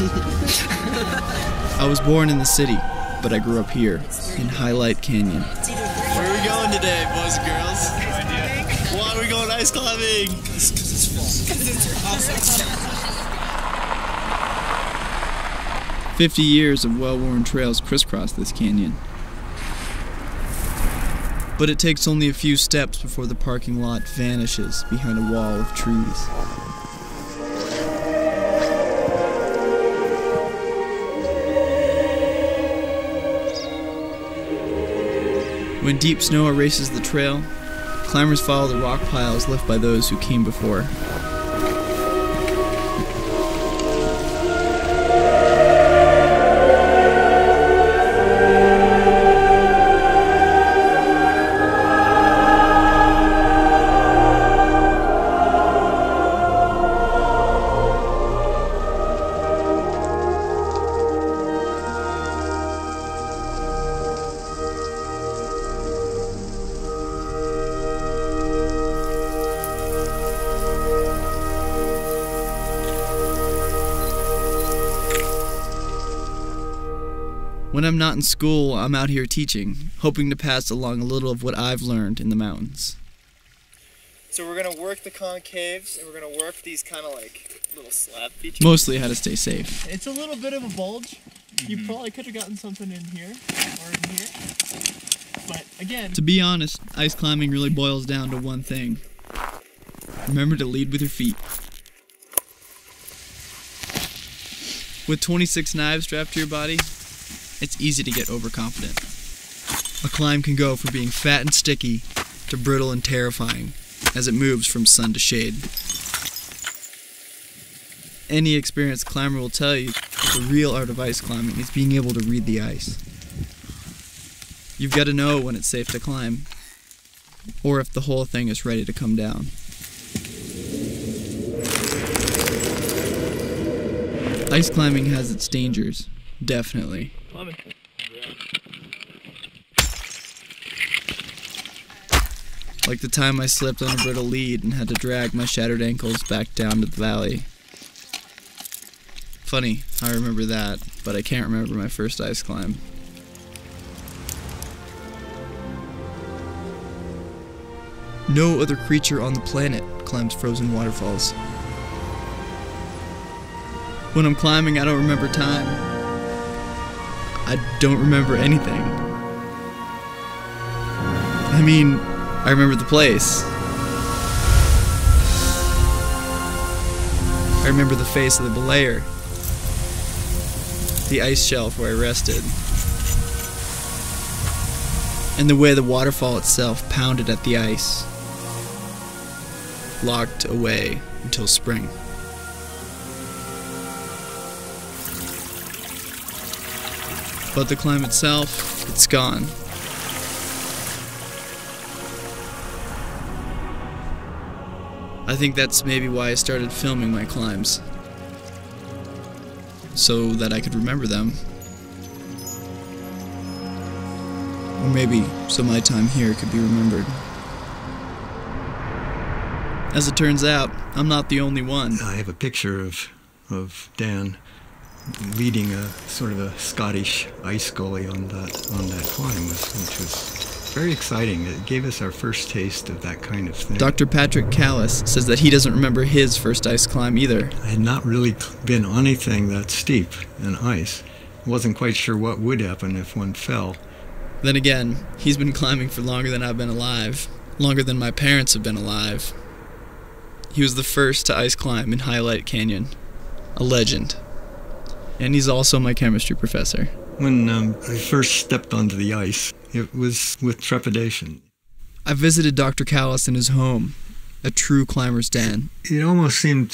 I was born in the city, but I grew up here, in Hyalite Canyon. Where are we going today, boys and girls? No idea. Why are we going ice climbing? Because it's fun. 50 years of well-worn trails crisscross this canyon. But it takes only a few steps before the parking lot vanishes behind a wall of trees. When deep snow erases the trail, climbers follow the rock piles left by those who came before. When I'm not in school, I'm out here teaching, hoping to pass along a little of what I've learned in the mountains. So we're going to work the concaves, and we're going to work these kind of like little slab features. Mostly how to stay safe. It's a little bit of a bulge. You probably could have gotten something in here, or in here. But again... To be honest, ice climbing really boils down to one thing. Remember to lead with your feet. With 26 knives strapped to your body, it's easy to get overconfident. A climb can go from being fat and sticky to brittle and terrifying as it moves from sun to shade. Any experienced climber will tell you that the real art of ice climbing is being able to read the ice. You've got to know when it's safe to climb, or if the whole thing is ready to come down. Ice climbing has its dangers, definitely. Like the time I slipped on a brittle lead and had to drag my shattered ankles back down to the valley. Funny, I remember that, but I can't remember my first ice climb. No other creature on the planet climbs frozen waterfalls. When I'm climbing, I don't remember time. I don't remember anything. I mean, I remember the place. I remember the face of the belayer. The ice shelf where I rested. And the way the waterfall itself pounded at the ice. Locked away until spring. But the climb itself, it's gone. I think that's maybe why I started filming my climbs. So that I could remember them. Or maybe so my time here could be remembered. As it turns out, I'm not the only one. I have a picture of Dan leading a sort of a Scottish ice gully on that climb, which was very exciting. It gave us our first taste of that kind of thing. Dr. Patrick Callis says that he doesn't remember his first ice climb either. I had not really been on anything that steep in ice. Wasn't quite sure what would happen if one fell. Then again, he's been climbing for longer than I've been alive. Longer than my parents have been alive. He was the first to ice climb in Hyalite Canyon. A legend. And he's also my chemistry professor. When I first stepped onto the ice, it was with trepidation. I visited Dr. Callis in his home, a true climber's den. It almost seemed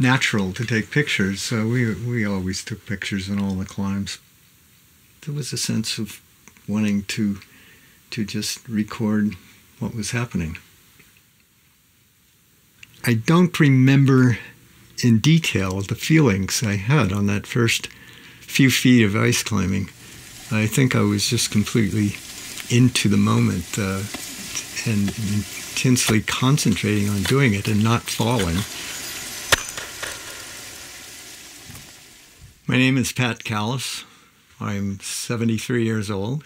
natural to take pictures. We always took pictures on all the climbs. There was a sense of wanting to just record what was happening. I don't remember in detail the feelings I had on that first few feet of ice climbing. I think I was just completely into the moment and intensely concentrating on doing it and not falling. My name is Pat Callis. I'm 73 years old,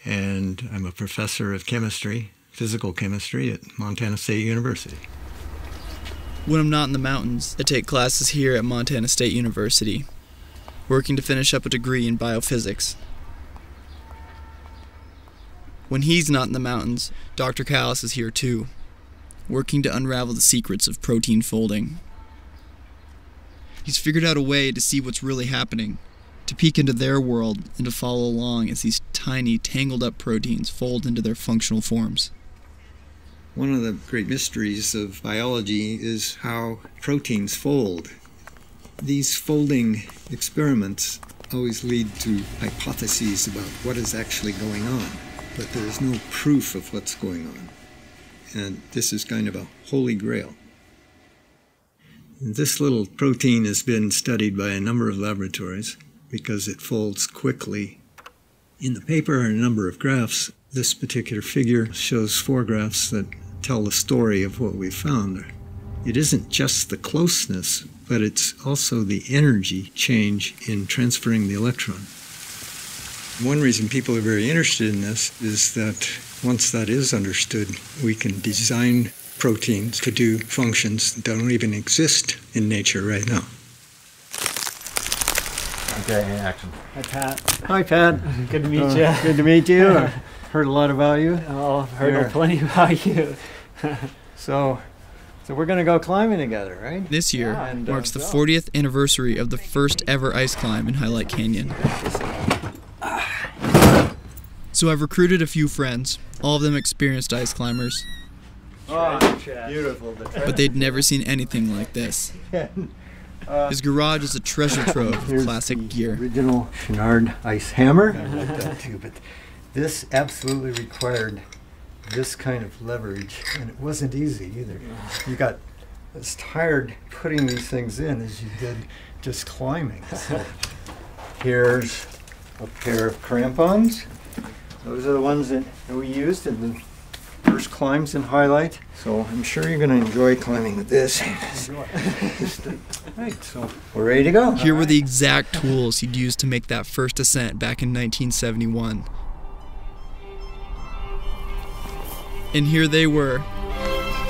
and I'm a professor of chemistry, physical chemistry at Montana State University. When I'm not in the mountains, I take classes here at Montana State University, working to finish up a degree in biophysics. When he's not in the mountains, Dr. Callis is here too, working to unravel the secrets of protein folding. He's figured out a way to see what's really happening, to peek into their world and to follow along as these tiny, tangled up proteins fold into their functional forms. One of the great mysteries of biology is how proteins fold. These folding experiments always lead to hypotheses about what is actually going on, but there is no proof of what's going on. And this is kind of a holy grail. This little protein has been studied by a number of laboratories because it folds quickly. In the paper are a number of graphs. This particular figure shows 4 graphs that tell the story of what we've found. It isn't just the closeness, but it's also the energy change in transferring the electron. One reason people are very interested in this is that once that is understood, we can design proteins to do functions that don't even exist in nature right now. Okay, action. Hi, Pat. Hi, Pat. Good to meet you. Good to meet you. I've heard a lot about you. Oh, I've heard plenty about you. So we're going to go climbing together, right? This year Yeah, marks the 40th anniversary of the first ever ice climb in Hyalite Canyon. So I've recruited a few friends, all of them experienced ice climbers, Beautiful. but they'd never seen anything like this. His garage is a treasure trove of classic gear. Original Chenard ice hammer. I like that too, but this absolutely required this kind of leverage, and it wasn't easy either. You got as tired putting these things in as you did just climbing. So here's a pair of crampons. Those are the ones that we used in the first climbs in Hyalite. So I'm sure you're going to enjoy climbing with this. Right, so we're ready to go. Here were the exact tools he'd used to make that first ascent back in 1971. And here they were,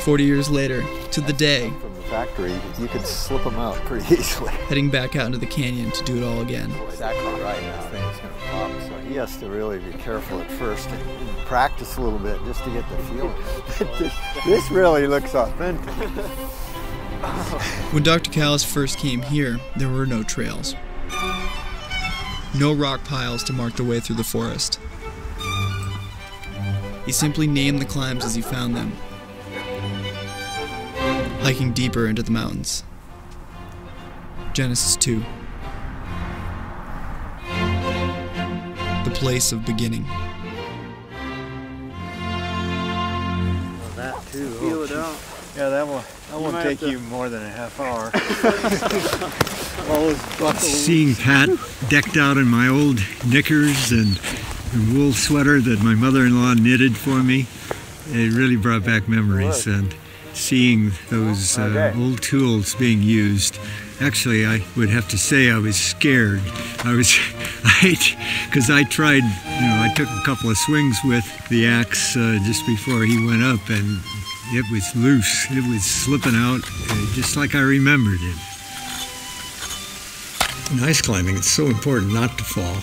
40 years later, to the day, From the factory, you could slip them out pretty easily. heading back out into the canyon to do it all again. Exactly right. This thing's going to pop, so he has to really be careful at first and practice a little bit just to get the feeling. This really looks authentic. When Dr. Callis first came here, there were no trails. No rock piles to mark the way through the forest. He simply named the climbs as he found them, hiking deeper into the mountains. Genesis 2. The place of beginning. Well, that too. Feel it out. Yeah, that won't take you more than a half hour. Always buckle. Seeing Pat decked out in my old knickers and wool sweater that my mother-in-law knitted for me, it really brought back memories. And seeing those old tools being used, actually I would have to say I was scared. Because I tried, I took a couple of swings with the axe just before he went up, and it was loose. It was slipping out just like I remembered it. In ice climbing, it's so important not to fall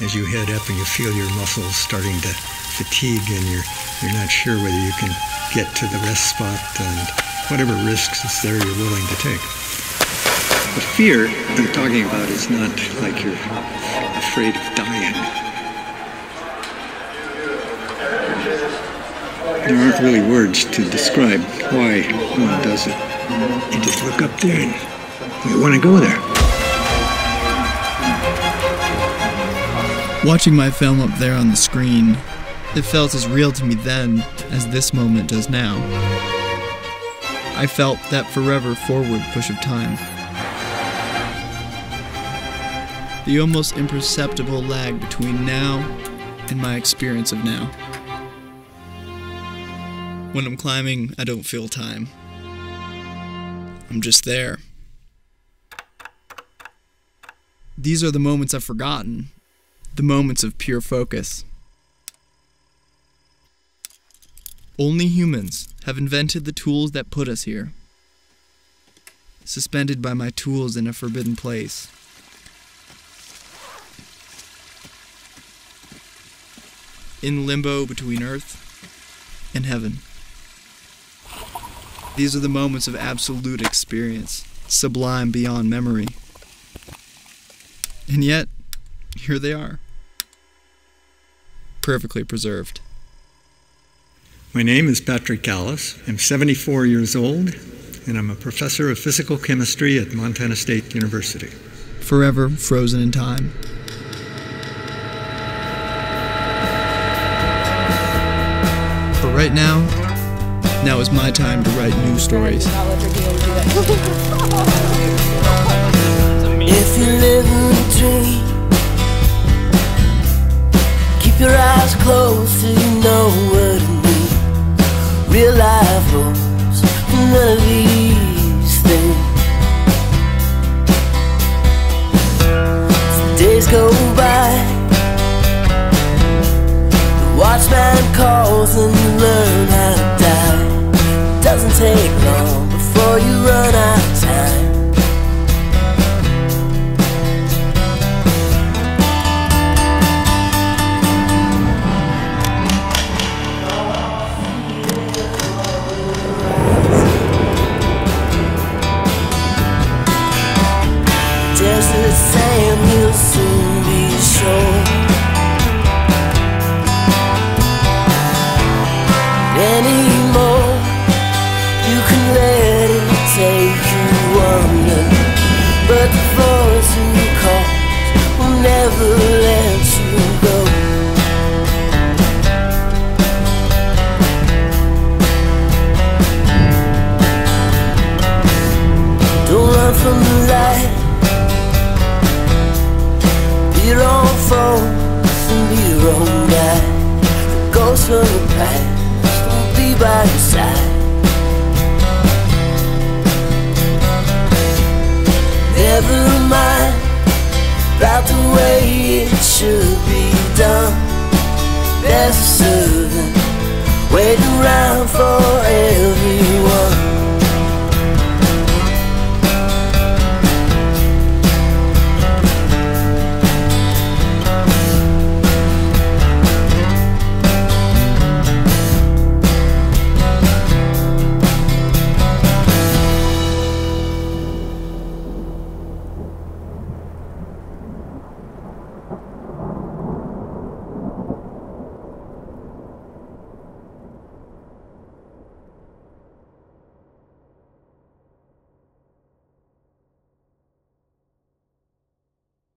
as you head up and you feel your muscles starting to fatigue and you're not sure whether you can get to the rest spot, and whatever risks is there you're willing to take. The fear I'm talking about is not like you're afraid of dying. There aren't really words to describe why one does it. You just look up there and you want to go there. Watching my film up there on the screen, it felt as real to me then as this moment does now. I felt that forever forward push of time. The almost imperceptible lag between now and my experience of now. When I'm climbing, I don't feel time. I'm just there. These are the moments I've forgotten, the moments of pure focus. Only humans have invented the tools that put us here, suspended by my tools in a forbidden place. In limbo between earth and heaven. These are the moments of absolute experience, sublime beyond memory. And yet, here they are, perfectly preserved. My name is Patrick Callis. I'm 74 years old, and I'm a professor of physical chemistry at Montana State University. Forever frozen in time. But right now is my time to write new stories. If you live in a dream, keep your eyes closed till you know what it means. Real life rules, none of these things. As the days go by, the watchman calls and you learn how to die. It doesn't take long before you run out of time. Desert sand will soon be shore. Anymore, you can let it take you under, but the voice who calls will never let you go. Don't run from the light. Be your own focus and be your own guide. The ghost from the past will be by your side. Never mind about the way it should be done. There's a servant waiting around for everyone.